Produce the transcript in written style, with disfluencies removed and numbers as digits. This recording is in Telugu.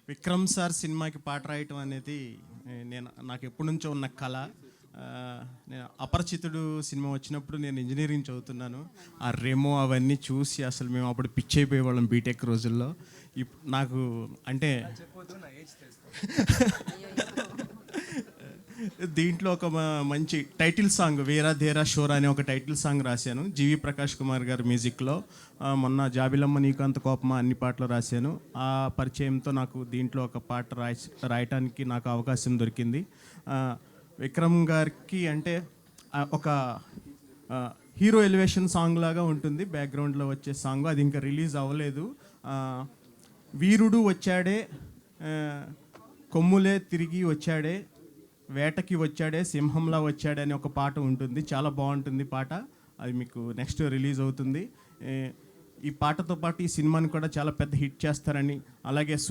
విక్రమ్ సార్ సినిమాకి పాట రాయటం అనేది నాకు ఎప్పటి నుంచో ఉన్న కళ. నేను అపరిచితుడు సినిమా వచ్చినప్పుడు నేను ఇంజనీరింగ్ చదువుతున్నాను. ఆ రెమో అవన్నీ చూసి అసలు మేము అప్పుడు పిచ్ అయిపోయేవాళ్ళం బీటెక్ రోజుల్లో. నాకు అంటే దీంట్లో ఒక మంచి టైటిల్ సాంగ్ వీరా ధీరా షోరా అనే ఒక టైటిల్ సాంగ్ రాశాను జీవి ప్రకాష్ కుమార్ గారి మ్యూజిక్లో. మొన్న జాబిలమ్మ నీకు అంత కోపమా అన్ని పాటలు రాశాను. ఆ పరిచయంతో నాకు దీంట్లో ఒక పాట రాయటానికి నాకు అవకాశం దొరికింది. విక్రమ్ గారికి అంటే ఒక హీరో ఎలివేషన్ సాంగ్ లాగా ఉంటుంది బ్యాక్గ్రౌండ్లో వచ్చే సాంగ్. అది ఇంకా రిలీజ్ అవ్వలేదు. వీరుడు వచ్చాడే కొమ్ములే తిరిగి వచ్చాడే వేటకి వచ్చాడే సింహంలా వచ్చాడే అనే ఒక పాట ఉంటుంది. చాలా బాగుంటుంది పాట. అది మీకు నెక్స్ట్ రిలీజ్ అవుతుంది. ఈ పాటతో పాటు ఈ సినిమాని కూడా చాలా పెద్ద హిట్ చేస్తారని, అలాగే